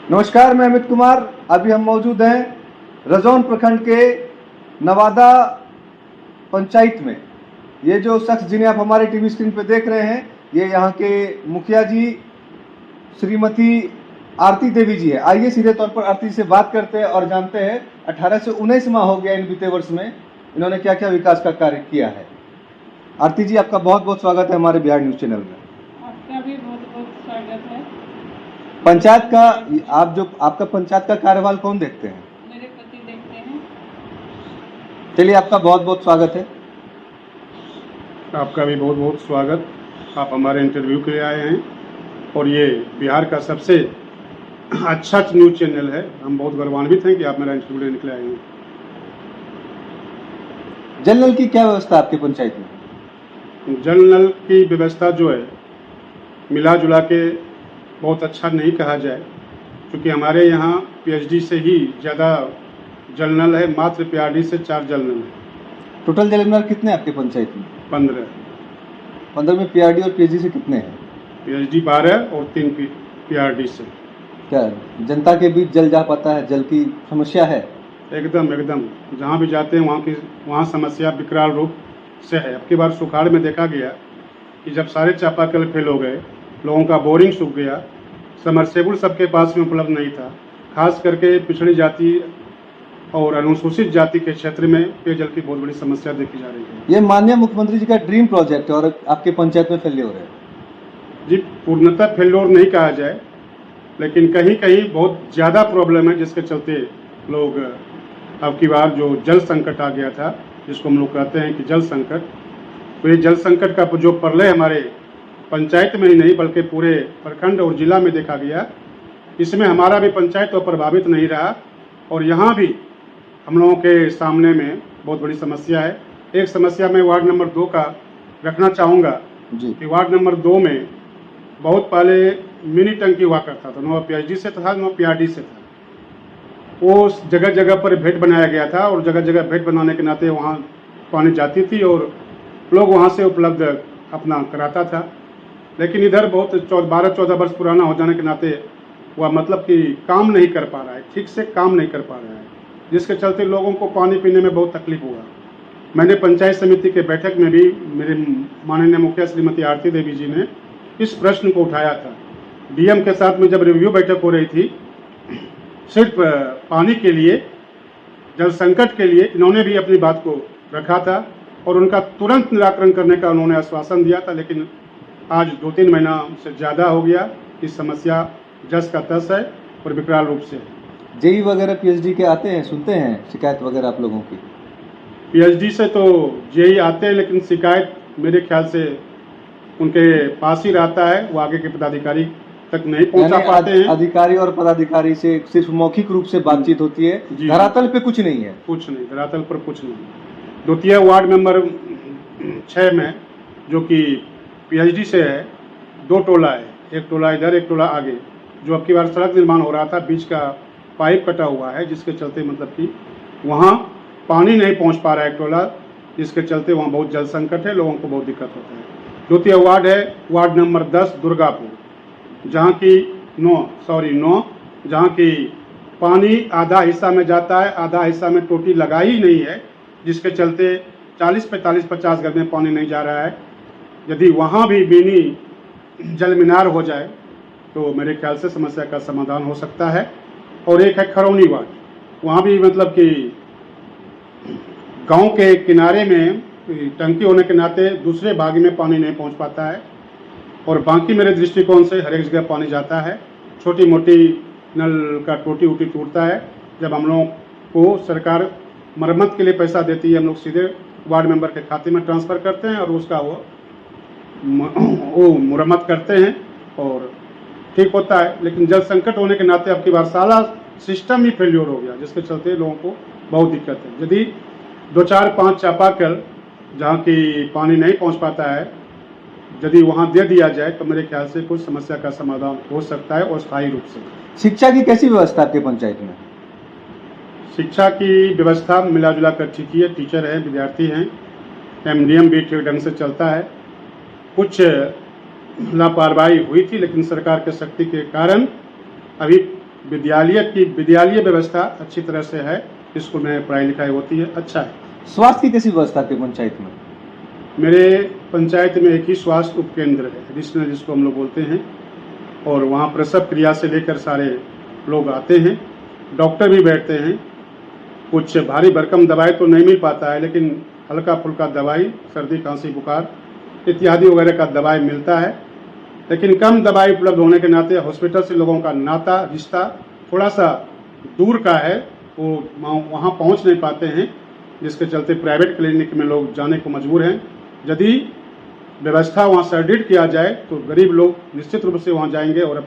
नमस्कार, मैं अमित कुमार। अभी हम मौजूद हैं रजौन प्रखंड के नवादा पंचायत में। ये जो शख्स जिन्हें आप हमारे टीवी स्क्रीन पर देख रहे हैं, ये यहाँ के मुखिया जी श्रीमती आरती देवी जी है। आइए सीधे तौर पर आरती से बात करते हैं और जानते हैं 18 से 19 माह हो गया इन बीते वर्ष में इन्होंने क्या क्या विकास का कार्य किया है। आरती जी, आपका बहुत बहुत स्वागत है हमारे बिहार न्यूज चैनल में। आपका भी बहुत बहुत स्वागत है। पंचायत का आपका पंचायत का कार्यभार कौन देखते हैं? मेरे पति देखते हैं। चलिए, आपका बहुत बहुत स्वागत है। आपका भी बहुत बहुत स्वागत। आप हमारे इंटरव्यू के लिए आए हैं और ये बिहार का सबसे अच्छा न्यूज़ चैनल है। हम बहुत गौरवान्वित हैं कि आप मेरा इंटरव्यू लेने के लिए आए हैं। जल नल की क्या व्यवस्था आपके पंचायत में? जल नल की व्यवस्था जो है मिला जुला के बहुत अच्छा नहीं कहा जाए, क्योंकि हमारे यहाँ पीएचडी से ही ज़्यादा जल नल है। मात्र पीआरडी से 4 जल नल है। टोटल जल नल कितने आपके पंचायत में? 15 में पीआरडी और पीएचडी से कितने हैं? पीएचडी 12 और 3 पीआरडी से। क्या जनता के बीच जल जा पाता है? जल की समस्या है? एकदम एकदम, जहाँ भी जाते हैं वहाँ समस्या विकराल रूप से है। अब की बार सुखाड़ में देखा गया कि जब सारे चापाकल फेल हो गए, लोगों का बोरिंग सूख गया, समरसेबुल सबके पास में उपलब्ध नहीं था। खास करके पिछड़ी जाति और अनुसूचित जाति के क्षेत्र में पेयजल की बहुत बड़ी समस्या देखी जा रही है। ये माननीय मुख्यमंत्री जी का ड्रीम प्रोजेक्ट है और आपके पंचायत में फेल्योर है। जी, पूर्णतः फेल्योर नहीं कहा जाए, लेकिन कहीं कहीं बहुत ज़्यादा प्रॉब्लम है, जिसके चलते लोग अब की बार जो जल संकट आ गया था, जिसको हम लोग कहते हैं कि जल संकट, तो ये जल संकट का जो प्रलय हमारे पंचायत में ही नहीं बल्कि पूरे प्रखंड और जिला में देखा गया, इसमें हमारा भी पंचायत तो प्रभावित नहीं रहा। और यहाँ भी हम लोगों के सामने में बहुत बड़ी समस्या है। एक समस्या मैं वार्ड नंबर 2 का रखना चाहूँगा जी। कि वार्ड नंबर 2 में बहुत पहले मिनी टंकी हुआ करता था, न पीएचडी से था न पीआरडी से था। वो जगह जगह पर भेंट बनाया गया था और जगह जगह भेंट बनाने के नाते वहाँ पानी जाती थी और लोग वहाँ से उपलब्ध अपना कराता था। लेकिन इधर बहुत 12-14 वर्ष पुराना हो जाने के नाते वह मतलब कि काम नहीं कर पा रहा है, ठीक से काम नहीं कर पा रहा है, जिसके चलते लोगों को पानी पीने में बहुत तकलीफ हुआ। मैंने पंचायत समिति के बैठक में भी मेरे माननीय मुखिया श्रीमती आरती देवी जी ने इस प्रश्न को उठाया था। डीएम के साथ में जब रिव्यू बैठक हो रही थी, सिर्फ पानी के लिए, जल संकट के लिए इन्होंने भी अपनी बात को रखा था और उनका तुरंत निराकरण करने का उन्होंने आश्वासन दिया था। लेकिन आज 2-3 महीना से ज़्यादा हो गया, इस समस्या जस का तस है और विकराल रूप से है। जेई वगैरह पीएचडी के आते हैं, सुनते हैं शिकायत वगैरह आप लोगों की? पीएचडी से तो जेई आते हैं, लेकिन शिकायत मेरे ख्याल से उनके पास ही रहता है, वो आगे के पदाधिकारी तक नहीं पहुंचा पाते हैं। अधिकारी और पदाधिकारी से सिर्फ मौखिक रूप से बातचीत होती है, धरातल पे कुछ नहीं है। कुछ नहीं, धरातल पर कुछ नहीं। द्वितीय वार्ड नंबर 6 में जो कि पीएचडी से है, 2 टोला है, एक टोला इधर एक टोला आगे, जो अब की बार सड़क निर्माण हो रहा था, बीच का पाइप कटा हुआ है, जिसके चलते मतलब कि वहाँ पानी नहीं पहुँच पा रहा है एक टोला, जिसके चलते वहाँ बहुत जल संकट है, लोगों को बहुत दिक्कत होता है। द्वितीय वार्ड है वार्ड नंबर 10 दुर्गापुर, जहाँ की 9 जहाँ की पानी आधा हिस्सा में जाता है, आधा हिस्सा में टोटी लगाई ही नहीं है, जिसके चलते 40-45-50 घर में पानी नहीं जा रहा है। यदि वहाँ भी मिनी जल मीनार हो जाए तो मेरे ख्याल से समस्या का समाधान हो सकता है। और एक है खरौनी वार्ड, वहाँ भी मतलब कि गांव के किनारे में टंकी होने के नाते दूसरे भाग में पानी नहीं पहुँच पाता है और बाकी मेरे दृष्टिकोण से हर एक जगह पानी जाता है। छोटी मोटी नल का टूटी उटी टूटता है, जब हम लोगों को सरकार मरम्मत के लिए पैसा देती है, हम लोग सीधे वार्ड मेंबर के खाते में ट्रांसफ़र करते हैं और उसका वो मरम्मत करते हैं और ठीक होता है। लेकिन जल संकट होने के नाते अब की बार सारा सिस्टम ही फेल्योर हो गया, जिसके चलते लोगों को बहुत दिक्कत है। यदि 2-4-5 चापाकल जहाँ की पानी नहीं पहुँच पाता है, यदि वहाँ दे दिया जाए तो मेरे ख्याल से कुछ समस्या का समाधान हो सकता है और स्थायी रूप से। शिक्षा की कैसी व्यवस्था आपके पंचायत में? शिक्षा की व्यवस्था मिला जुला कर ठीक ही है, टीचर हैं, विद्यार्थी हैं, एमडीएम भी ठीक ढंग से चलता है। कुछ लापरवाही हुई थी, लेकिन सरकार के शक्ति के कारण अभी विद्यालय व्यवस्था अच्छी तरह से है, स्कूल में पढ़ाई लिखाई होती है, अच्छा है। स्वास्थ्य की कैसी व्यवस्था थी पंचायत में? मेरे पंचायत में एक ही स्वास्थ्य उपकेंद्र है, एडिशनल जिसको हम लोग बोलते हैं, और वहाँ प्रसव क्रिया से लेकर सारे लोग आते हैं, डॉक्टर भी बैठते हैं। कुछ भारी भरकम दवाई तो नहीं मिल पाता है, लेकिन हल्का फुल्का दवाई, सर्दी खांसी बुखार इत्यादि वगैरह का दवाई मिलता है। लेकिन कम दवाई उपलब्ध होने के नाते हॉस्पिटल से लोगों का नाता रिश्ता थोड़ा सा दूर का है, वो वहाँ पहुँच नहीं पाते हैं, जिसके चलते प्राइवेट क्लिनिक में लोग जाने को मजबूर हैं। यदि व्यवस्था वहाँ सुदृढ़ किया जाए तो गरीब लोग निश्चित रूप से वहाँ जाएंगे और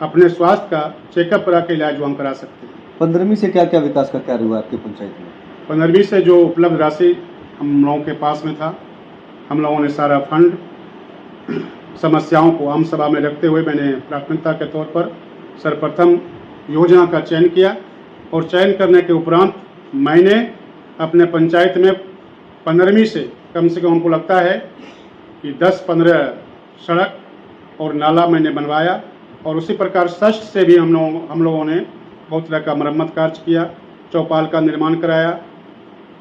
अपने स्वास्थ्य का चेकअप करा के इलाज वहाँ करा सकते हैं। 15वीं से क्या क्या विकास का कार्य हुआ आपकी पंचायत में? 15वीं से जो उपलब्ध राशि हम लोगों के पास में था, हम लोगों ने सारा फंड समस्याओं को आम सभा में रखते हुए मैंने प्राथमिकता के तौर पर सर्वप्रथम योजना का चयन किया, और चयन करने के उपरांत मैंने अपने पंचायत में 15वीं से कम हमको लगता है कि 10-15 सड़क और नाला मैंने बनवाया, और उसी प्रकार षष्ठ से भी हम लोगों ने बहुत तरह का मरम्मत कार्य किया, चौपाल का निर्माण कराया,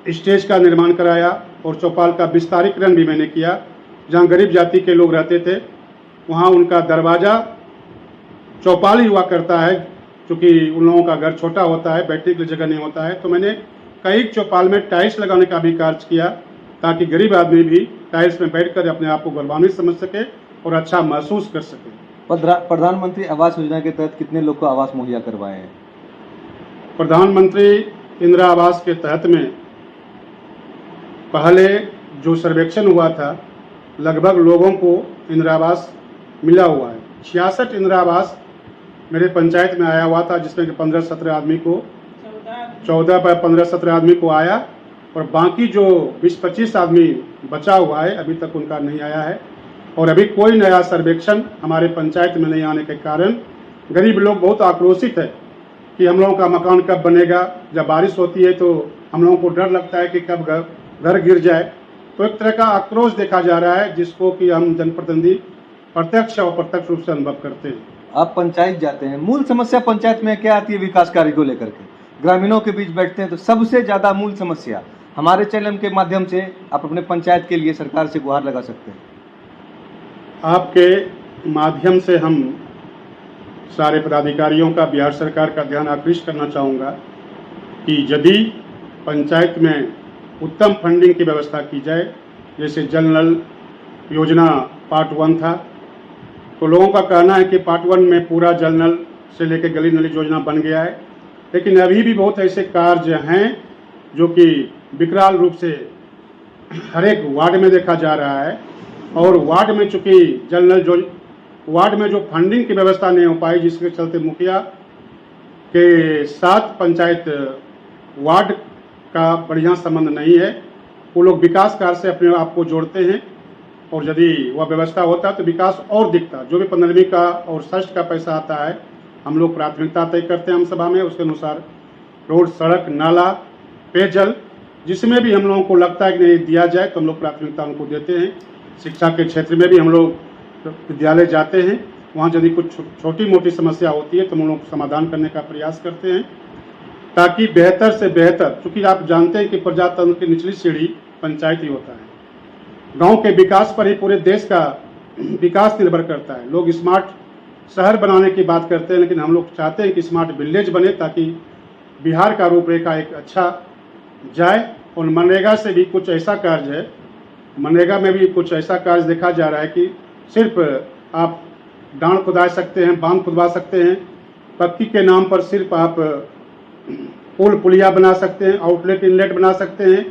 स्टेज का निर्माण कराया, और चौपाल का विस्तारीकरण भी मैंने किया। जहाँ गरीब जाति के लोग रहते थे वहाँ उनका दरवाज़ा चौपाल ही हुआ करता है, क्योंकि उन लोगों का घर छोटा होता है, बैठने के लिए जगह नहीं होता है, तो मैंने कई चौपाल में टाइल्स लगाने का भी कार्य किया, ताकि गरीब आदमी भी टाइल्स में बैठकर अपने आप को गौरवान्वित समझ सके और अच्छा महसूस कर सके। प्रधानमंत्री आवास योजना के तहत कितने लोग को आवास मुहैया करवाए हैं? प्रधानमंत्री इंदिरा आवास के तहत में पहले जो सर्वेक्षण हुआ था, लगभग लोगों को इंदिरा आवास मिला हुआ है। 66 इंदिरा आवास मेरे पंचायत में आया हुआ था, जिसमें 15-17 आदमी को 14-15-17 आदमी को आया, और बाकी जो 20-25 आदमी बचा हुआ है अभी तक उनका नहीं आया है। और अभी कोई नया सर्वेक्षण हमारे पंचायत में नहीं आने के कारण गरीब लोग बहुत आक्रोशित है कि हम लोगों का मकान कब बनेगा। जब बारिश होती है तो हम लोगों को डर लगता है कि कब घर गिर जाए। तो एक तरह का आक्रोश देखा जा रहा है, जिसको कि हम जनप्रतिनिधि प्रत्यक्ष और अप्रत्यक्ष रूप से अनुभव करते हैं। आप पंचायत जाते हैं, मूल समस्या पंचायत में क्या आती है विकास कार्य को लेकर के? ग्रामीणों के बीच बैठते हैं तो सबसे ज़्यादा मूल समस्या हमारे चैनल के माध्यम से आप अपने पंचायत के लिए सरकार से गुहार लगा सकते हैं। आपके माध्यम से हम सारे पदाधिकारियों का, बिहार सरकार का ध्यान आकृष्ट करना चाहूँगा कि यदि पंचायत में उत्तम फंडिंग की व्यवस्था की जाए, जैसे जल नल योजना पार्ट 1 था, तो लोगों का कहना है कि पार्ट 1 में पूरा जल नल से लेकर गली नली योजना बन गया है, लेकिन अभी भी बहुत ऐसे कार्य हैं जो कि विकराल रूप से हर एक वार्ड में देखा जा रहा है। और वार्ड में चूँकि जल नल जो वार्ड में जो फंडिंग की व्यवस्था नहीं हो पाई, जिसके चलते मुखिया के साथ पंचायत वार्ड का बढ़िया संबंध नहीं है। वो लोग विकास कार्य से अपने आप को जोड़ते हैं, और यदि वह व्यवस्था होता तो विकास और दिखता। जो भी 15वीं का और षष्ठ का पैसा आता है, हम लोग प्राथमिकता तय करते हैं हम सभा में, उसके अनुसार रोड, सड़क, नाला, पेयजल, जिसमें भी हम लोगों को लगता है कि नहीं दिया जाए तो हम लोग प्राथमिकता उनको देते हैं। शिक्षा के क्षेत्र में भी हम लोग विद्यालय जाते हैं, वहाँ यदि कुछ छोटी मोटी समस्या होती है तो हम लोग समाधान करने का प्रयास करते हैं, ताकि बेहतर से बेहतर, क्योंकि आप जानते हैं कि प्रजातंत्र की निचली सीढ़ी पंचायत ही होता है। गांव के विकास पर ही पूरे देश का विकास निर्भर करता है। लोग स्मार्ट शहर बनाने की बात करते हैं, लेकिन हम लोग चाहते हैं कि स्मार्ट विलेज बने, ताकि बिहार का रूपरेखा एक अच्छा जाए। और मनरेगा से भी कुछ ऐसा कार्य है, मनरेगा में भी कुछ ऐसा कार्य देखा जा रहा है कि सिर्फ आप डांड खुदा सकते हैं, बांध खुदवा सकते हैं, पक्की के नाम पर सिर्फ आप पुल पुलिया बना सकते हैं, आउटलेट इनलेट बना सकते हैं,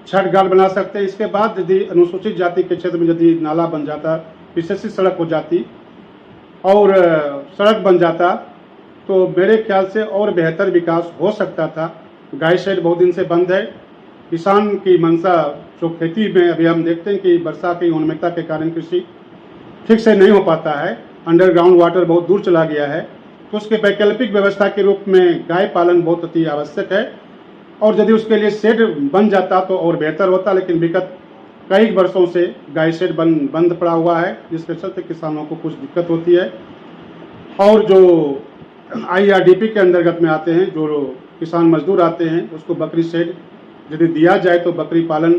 छठ घाट बना सकते हैं। इसके बाद यदि अनुसूचित जाति के क्षेत्र में यदि नाला बन जाता, विशेष सड़क हो जाती और सड़क बन जाता, तो मेरे ख्याल से और बेहतर विकास हो सकता था। गाय शेड बहुत दिन से बंद है। किसान की मंशा जो खेती में अभी हम देखते हैं कि वर्षा की अनियमितता के कारण कृषि ठीक से नहीं हो पाता है, अंडरग्राउंड वाटर बहुत दूर चला गया है, तो उसके वैकल्पिक व्यवस्था के रूप में गाय पालन बहुत अति आवश्यक है। और यदि उसके लिए शेड बन जाता तो और बेहतर होता, लेकिन विगत कई वर्षों से गाय शेड बंद पड़ा हुआ है, जिसके चलते किसानों को कुछ दिक्कत होती है। और जो IRDP के अंतर्गत में आते हैं। जो किसान मजदूर आते हैं उसको बकरी शेड यदि दिया जाए तो बकरी पालन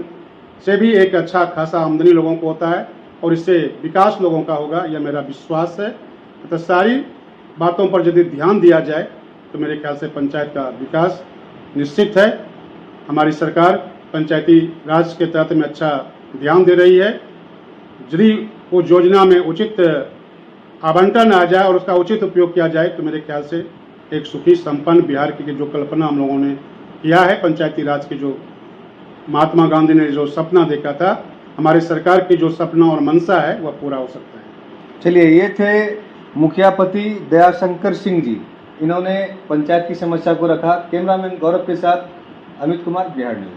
से भी एक अच्छा खासा आमदनी लोगों को होता है और इससे विकास लोगों का होगा, यह मेरा विश्वास है। तो सारी बातों पर यदि ध्यान दिया जाए तो मेरे ख्याल से पंचायत का विकास निश्चित है। हमारी सरकार पंचायती राज के तहत में अच्छा ध्यान दे रही है। यदि वो योजना में उचित आवंटन आ जाए और उसका उचित उपयोग किया जाए तो मेरे ख्याल से एक सुखी संपन्न बिहार की जो कल्पना हम लोगों ने किया है, पंचायती राज के जो महात्मा गांधी ने जो सपना देखा था, हमारी सरकार की जो सपना और मंशा है वह पूरा हो सकता है। चलिए, ये थे मुखियापति दयाशंकर सिंह जी। इन्होंने पंचायत की समस्या को रखा। कैमरामैन गौरव के साथ अमित कुमार, बिहार न्यूज।